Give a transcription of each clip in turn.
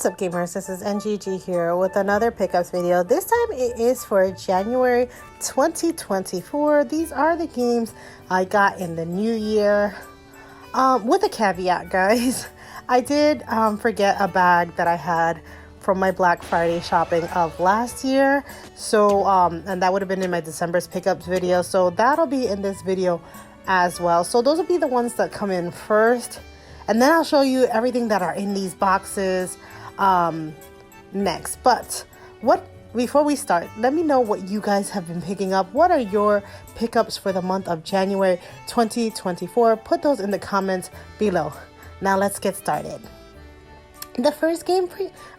What's up, gamers? This is NGG here with another pickups video. This time it is for January 2024. These are the games I got in the new year. With a caveat, guys. I did forget a bag that I had from my Black Friday shopping of last year. So, and that would have been in my December's pickups video. So that'll be in this video as well. So those will be the ones that come in first. And then I'll show you everything that are in these boxes next. But before we start, let me know what you guys have been picking up. What are your pickups for the month of January 2024? Put those in the comments below. Now let's get started. The first game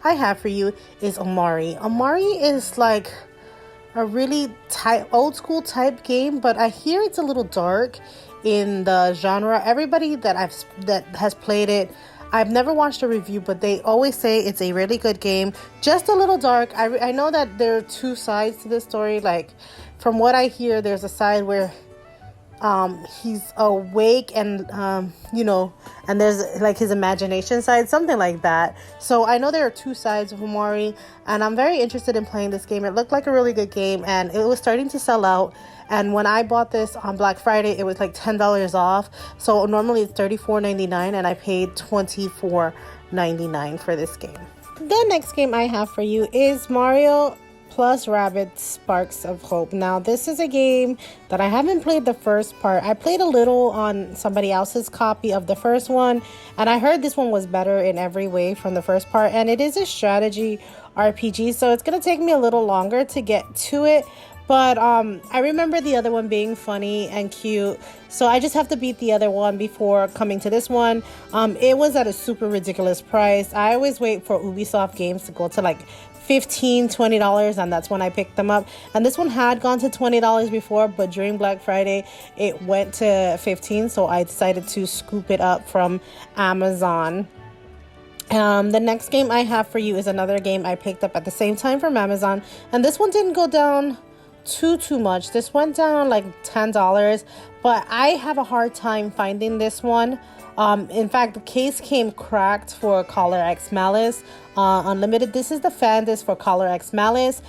I have for you is Omari. Omari is like a really old school type game, but I hear it's a little dark in the genre. Everybody that has played it, I've never watched a review, but they always say it's a really good game. Just a little dark. I know that there are two sides to this story. Like, from what I hear, there's a side where he's awake and and there's like his imagination side, something like that. So I know there are two sides of Omari, and I'm very interested in playing this game. It looked like a really good game, and it was starting to sell out. And when I bought this on Black Friday, it was like $10 off. So normally it's $34.99, and I paid $24.99 for this game. The next game I have for you is Mario plus Rabbids Sparks of Hope. Now, this is a game that I haven't played the first part. I played a little on somebody else's copy of the first one, and I heard this one was better in every way from the first part. And it is a strategy RPG, so it's going to take me a little longer to get to it. But I remember the other one being funny and cute, so I just have to beat the other one before coming to this one. It was at a super ridiculous price. I always wait for Ubisoft games to go to like $15-20, and that's when I picked them up. And this one had gone to $20 before, but during Black Friday it went to $15, so I decided to scoop it up from Amazon. The next game I have for you is another game I picked up at the same time from Amazon, and this one didn't go down too much. This went down like $10, but I have a hard time finding this one. In fact, the case came cracked for Collar X Malice Unlimited. This is the fan disc for Collar X Malice,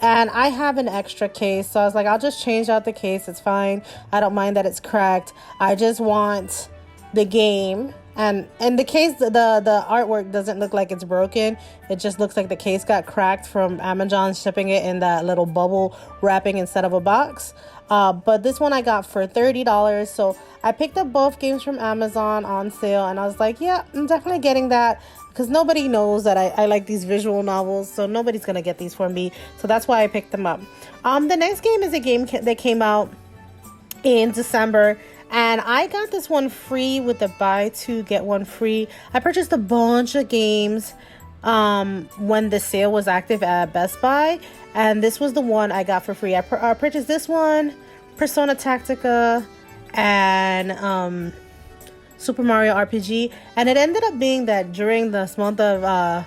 and I have an extra case, so I was like, I'll just change out the case. It's fine. I don't mind that it's cracked. I just want the game. And in the case, the artwork doesn't look like it's broken. It just looks like the case got cracked from Amazon shipping it in that little bubble wrapping instead of a box. But this one I got for $30. So I picked up both games from Amazon on sale, and I was like, yeah, I'm definitely getting that, because nobody knows that I like these visual novels, so nobody's gonna get these for me. So that's why I picked them up. The next game is a game that came out in December, and I got this one free with the buy two get one free. I purchased a bunch of games when the sale was active at Best Buy, and this was the one I got for free. I purchased this one, Persona Tactica, and Super Mario RPG, and it ended up being that during this month of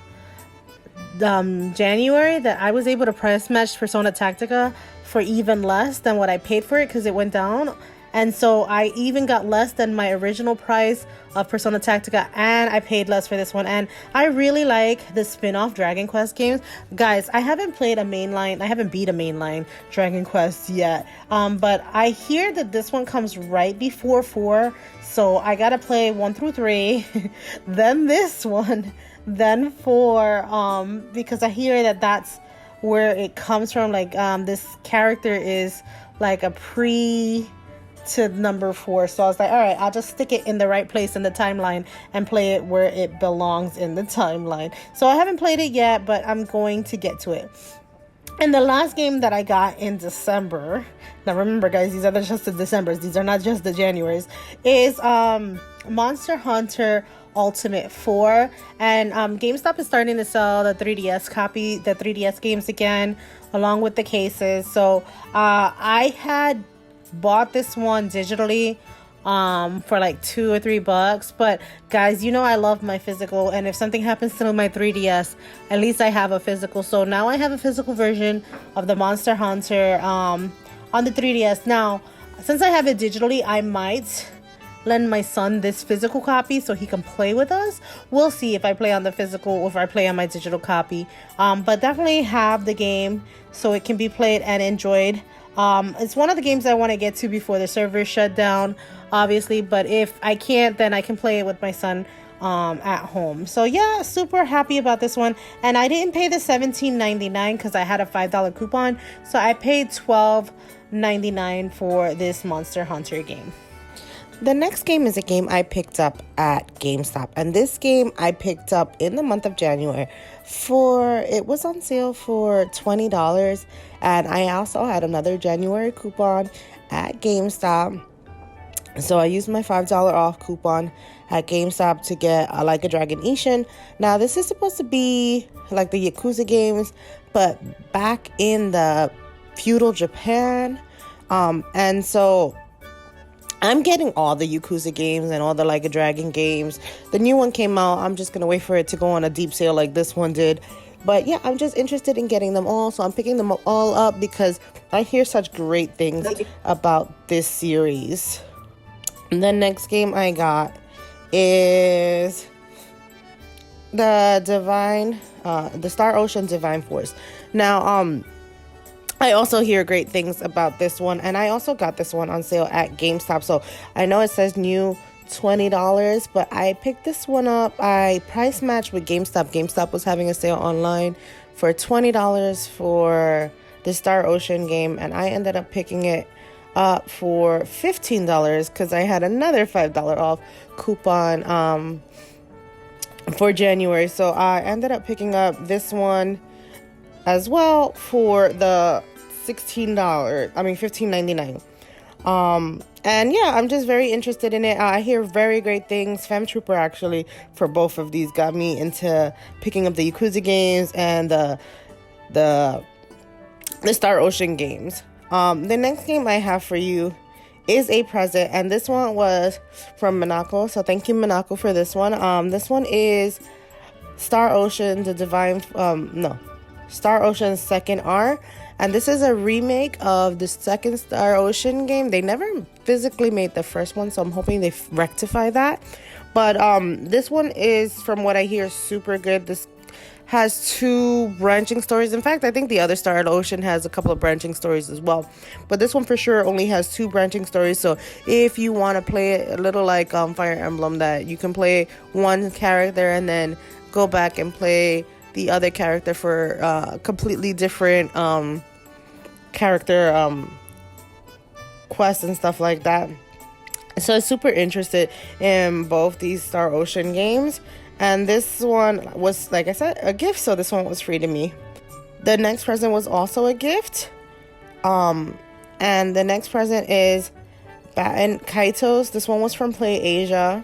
January that I was able to price match Persona Tactica for even less than what I paid for it, because it went down. And so I even got less than my original price of Persona Tactica, and I paid less for this one. And I really like the spin-off Dragon Quest games. Guys, I haven't beat a mainline Dragon Quest yet. But I hear that this one comes right before 4. So I gotta play 1 through 3, then this one, then 4, because I hear that that's where it comes from. Like, this character is like a to number 4. So I was like, all right, I'll just stick it in the right place in the timeline and play it where it belongs in the timeline. So I haven't played it yet, but I'm going to get to it. And the last game that I got in December, now remember guys, these are just the Decembers, these are not just the Januaries, is Monster Hunter Ultimate 4. And GameStop is starting to sell the 3DS games again, along with the cases. So I had bought this one digitally for like $2 or $3, but guys, you know I love my physical, and if something happens to my 3DS, at least I have a physical. So now I have a physical version of the Monster Hunter on the 3DS. Now, since I have it digitally, I might lend my son this physical copy so he can play with us. We'll see if I play on the physical or if I play on my digital copy. But definitely have the game so it can be played and enjoyed. It's one of the games I want to get to before the server shut down, obviously. But if I can't, then I can play it with my son at home. So yeah, super happy about this one. And I didn't pay the $17.99 because I had a $5 coupon, so I paid $12.99 for this Monster Hunter game. The next game is a game I picked up at GameStop, and this game I picked up in the month of January it was on sale for $20, and I also had another January coupon at GameStop. So I used my $5 off coupon at GameStop to get Like a Dragon Ishin. Now this is supposed to be like the Yakuza games, but back in the feudal Japan. And so I'm getting all the Yakuza games and all the Like a Dragon games. The new one came out. I'm just going to wait for it to go on a deep sale like this one did. But yeah, I'm just interested in getting them all. So I'm picking them all up because I hear such great things about this series. The next game I got is the Star Ocean Divine Force. Now, I also hear great things about this one, and I also got this one on sale at GameStop. So I know it says new $20, but I picked this one up. I price matched with GameStop. GameStop was having a sale online for $20 for the Star Ocean game, and I ended up picking it up for $15 because I had another $5 off coupon for January. So I ended up picking up this one as well for the $15.99. And yeah, I'm just very interested in it. I hear very great things. Fem Trooper actually for both of these got me into picking up the Yakuza games and the Star Ocean games. The next game I have for you is a present, and this one was from Monaco. So thank you, Monaco, for this one. This one is Star Ocean, Star Ocean Second R, and this is a remake of the second Star Ocean game. They never physically made the first one, so I'm hoping they rectify that. But this one is, from what I hear, super good. This has 2 branching stories. In fact, I think the other Star Ocean has a couple of branching stories as well. But this one for sure only has 2 branching stories. So if you want to play it a little like Fire Emblem, that you can play one character and then go back and play the other character for completely different character quests and stuff like that. So I'm super interested in both these Star Ocean games. And this one was, like I said, a gift, so this one was free to me. The next present was also a gift. And the next present is Batten Kaitos. This one was from Play Asia.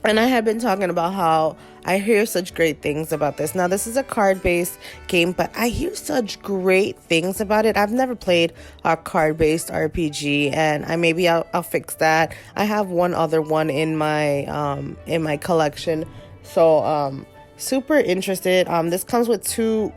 And I have been talking about how I hear such great things about this. Now, this is a card-based game, but I hear such great things about it. I've never played a card-based RPG, and I'll fix that. I have one other one in my collection, so super interested. This comes with two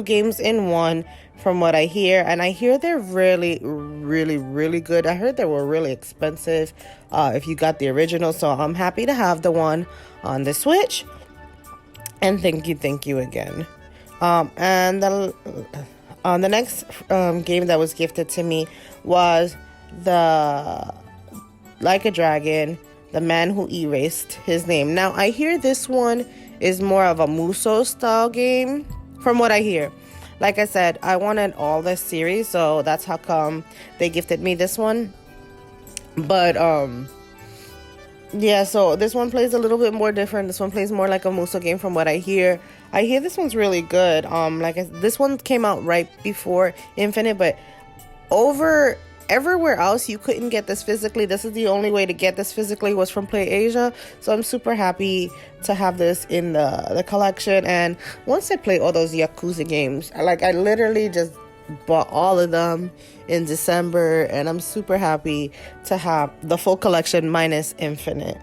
games in one, from what I hear, and I hear they're really, really, really good. I heard they were really expensive if you got the original, so I'm happy to have the one on the Switch. And thank you again. And the next game that was gifted to me was the Like a Dragon, The Man Who Erased His Name. Now, I hear this one is more of a Muso style game, from what I hear. Like I said, I wanted all this series, so that's how come they gifted me this one. But yeah, so this one plays a little bit more different. This one plays more like a Muso game, from what I hear. I hear this one's really good. This one came out right before Infinite, but everywhere else you couldn't get this physically. This is the only way to get this physically, was from Play Asia. So I'm super happy to have this in the collection. And once I play all those Yakuza games, I literally just bought all of them in December, and I'm super happy to have the full collection minus Infinite.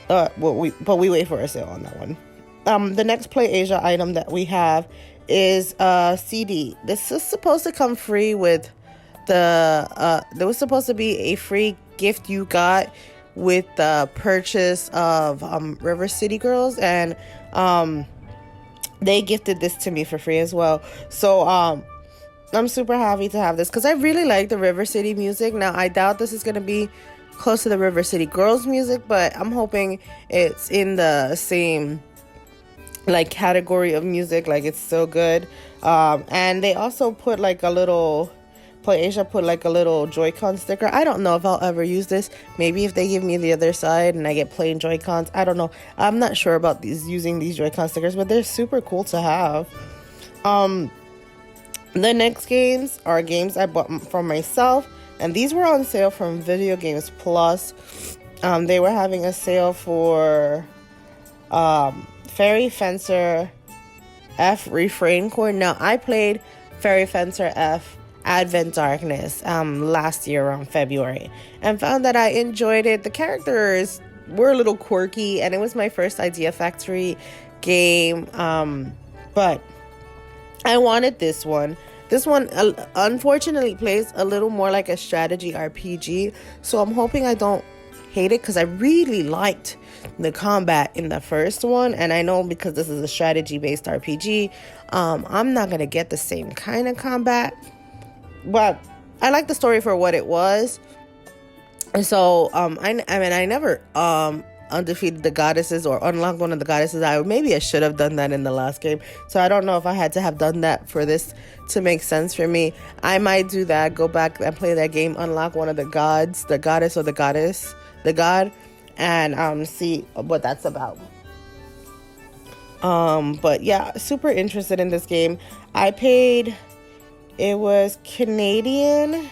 But we wait for a sale on that one. The next Play Asia item that we have is a CD. This is supposed to come free with there was supposed to be a free gift you got with the purchase of River City Girls, and they gifted this to me for free as well. So I'm super happy to have this because I really like the River City music. Now I doubt this is going to be close to the River City Girls music, but I'm hoping it's in the same like category of music. Like, it's so good. And they also put like a little PlayAsia put like a little Joy-Con sticker. I don't know if I'll ever use this. Maybe if they give me the other side and I get plain Joy-Cons. I don't know. I'm not sure about using these Joy-Con stickers, but they're super cool to have. The next games are games I bought for myself, and these were on sale from Video Games Plus. They were having a sale for Fairy Fencer F Refrain Chord. Now, I played Fairy Fencer F Advent Darkness last year around February and found that I enjoyed it. The characters were a little quirky, and it was my first Idea Factory game, but I wanted this one. This one unfortunately plays a little more like a strategy RPG, so I'm hoping I don't hate it because I really liked the combat in the first one, and I know because this is a strategy based RPG, I'm not gonna get the same kind of combat, but I like the story for what it was. And so I mean I never undefeated the goddesses or unlocked one of the goddesses. Maybe I should have done that in the last game, so I don't know if I had to have done that for this to make sense for me. I might do that, go back and play that game, unlock one of the gods, the goddess or the god, and see what that's about. But yeah, super interested in this game. I paid, it was Canadian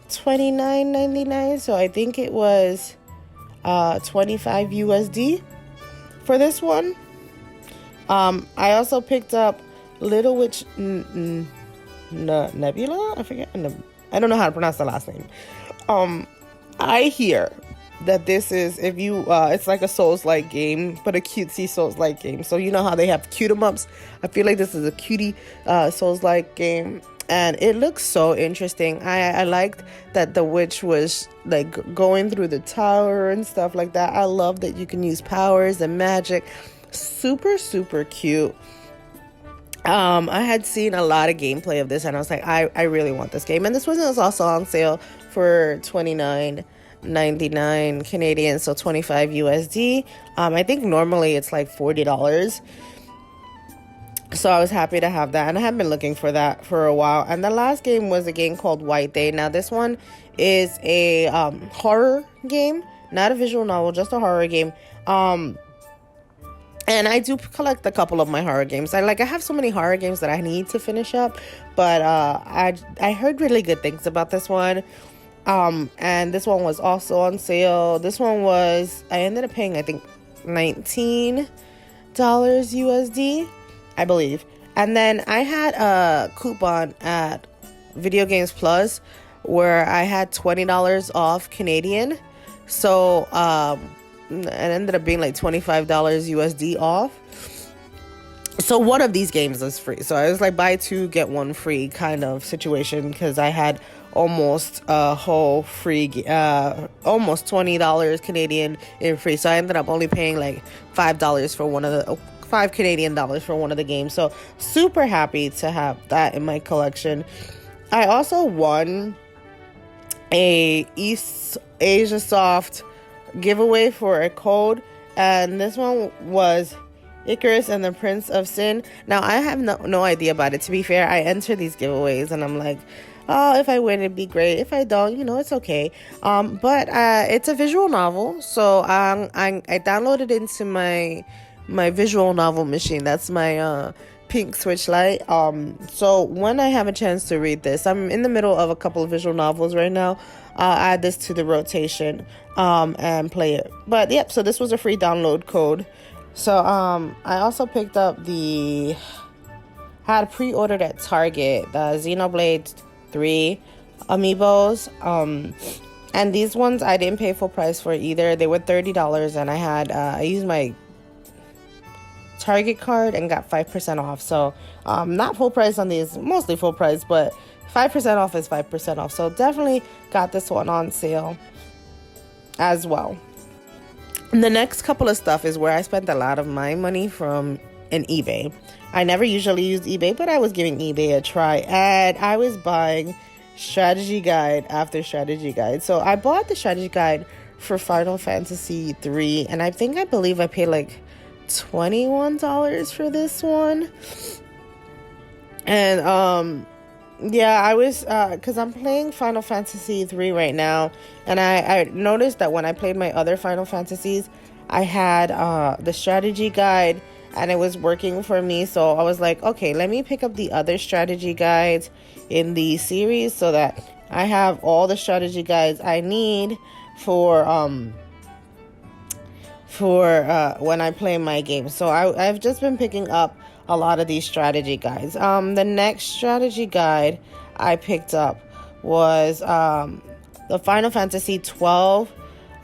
$29.99, so I think it was 25 USD for this one. I also picked up Little Witch Nebula. I forget. I don't know how to pronounce the last name. I hear that this is, if you it's like a Souls-like game, but a cutesy Souls-like game. So you know how they have cute 'em ups. I feel like this is a cutie Souls-like game, and it looks so interesting. I liked that the witch was like going through the tower and stuff like that. I love that you can use powers and magic. Super, super cute. I had seen a lot of gameplay of this, and I was like, I really want this game. And this one was also on sale for $29.99 Canadian, so 25 USD. I think normally it's like $40. So I was happy to have that, and I have been looking for that for a while. And the last game was a game called White Day. Now this one is a horror game, not a visual novel, just a horror game. And I do collect a couple of my horror games. I have so many horror games that I need to finish up, but I heard really good things about this one. And this one was also on sale. This one was, I ended up paying, I think, $19 USD, I believe. And then I had a coupon at Video Games Plus where I had $20 off Canadian. So, it ended up being like $25 USD off. So one of these games is free. So I was like, buy two, get one free kind of situation, because I had almost a whole free, almost $20 Canadian in free. So I ended up only paying like $5 for one of the, $5 Canadian dollars for one of the games. So super happy to have that in my collection. I also won a East Asia Soft giveaway for a code, and this one was Icarus and the Prince of Sin. Now I have no idea about it. To be fair, I enter these giveaways and I'm like, oh, if I win it'd be great, if I don't, it's okay. But it's a visual novel, so I downloaded it into my visual novel machine. That's my pink Switch Lite. So when I have a chance to read this, I'm in the middle of a couple of visual novels right now, I'll add this to the rotation and play it. But yep, so this was a free download code. So I also picked up had pre-ordered at Target the Xenoblade 3 Amiibos. And these ones I didn't pay full price for either. They were $30, and I used my Target card and got 5% off. So not full price on these, mostly full price, but 5% off is 5% off. So definitely got this one on sale. as well. And the next couple of stuff is where I spent a lot of my money from in eBay. I never usually use eBay, but I was giving eBay a try, and I was buying strategy guide after strategy guide. So I bought the strategy guide for Final Fantasy 3, and I believe I paid like $21 for this one. And yeah, I was because I'm playing Final Fantasy 3 right now, and I noticed that when I played my other Final Fantasies, I had the strategy guide, and it was working for me. So I was like, okay, let me pick up the other strategy guides in the series so that I have all the strategy guides I need for when I play my game. So I've just been picking up a lot of these strategy guides. The next strategy guide I picked up was the Final Fantasy 12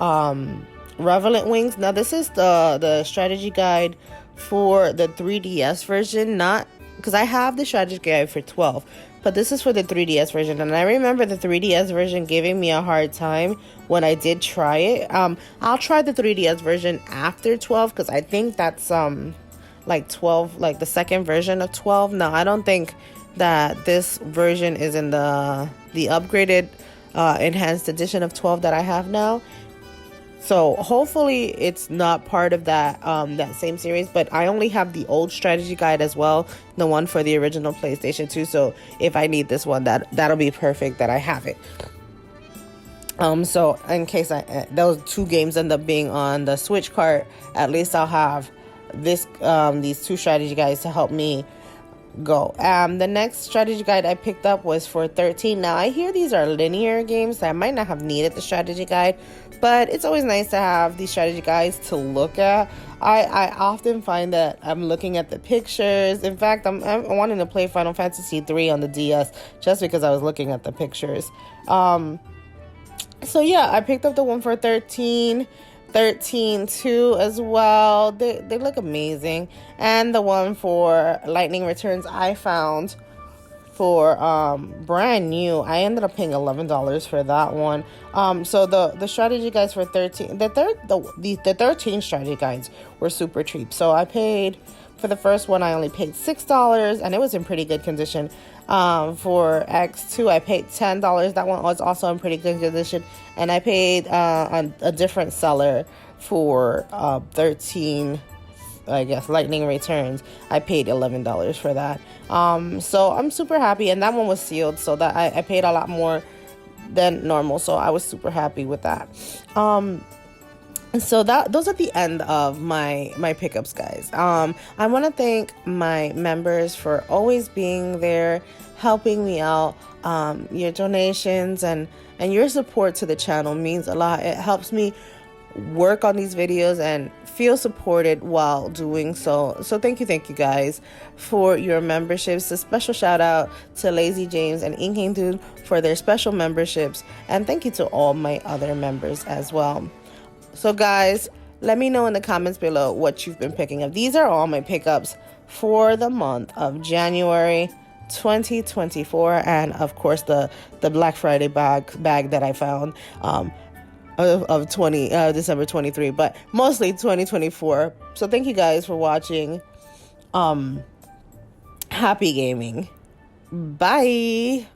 Revelant Wings. Now this is the strategy guide for the 3DS version, not because I have the strategy guide for 12, but this is for the 3DS version. And I remember the 3DS version giving me a hard time when I did try it. I'll try the 3DS version after 12 because I think that's like 12, like the second version of 12. No, I don't think that this version is in the upgraded enhanced edition of 12 that I have now. So hopefully it's not part of that that same series, but I only have the old strategy guide as well, the one for the original PlayStation 2. So if I need this one, that'll be perfect that I have it. So in case those two games end up being on the Switch cart, at least I'll have this these two strategy guides to help me go. The next strategy guide I picked up was for 13. Now I hear these are linear games, so I might not have needed the strategy guide, but it's always nice to have these strategy guides to look at. I often find that I'm looking at the pictures. In fact, I'm wanting to play Final Fantasy 3 on the DS just because I was looking at the pictures. So yeah, I picked up the one for 13 too as well. They look amazing. And the one for Lightning Returns I found for brand new. I ended up paying $11 for that one. So the strategy guides for 13, the 13 strategy guides were super cheap. So I paid for the first one, I only paid $6, and it was in pretty good condition. For X2 I paid $10. That one was also in pretty good condition, and I paid on a different seller for 13, I guess, Lightning Returns. I paid $11 for that. So I'm super happy, and that one was sealed, so that I paid a lot more than normal, so I was super happy with that. So those are the end of my pickups, guys. I want to thank my members for always being there, helping me out. Your donations and your support to the channel means a lot. It helps me work on these videos and feel supported while doing so. So thank you guys for your memberships. A special shout out to Lazy James and Inking Dude for their special memberships, and thank you to all my other members as well. So guys, let me know in the comments below what you've been picking up. These are all my pickups for the month of January 2024, and of course the Black Friday bag that I found of December 23, but mostly 2024. So thank you guys for watching. Happy gaming. Bye.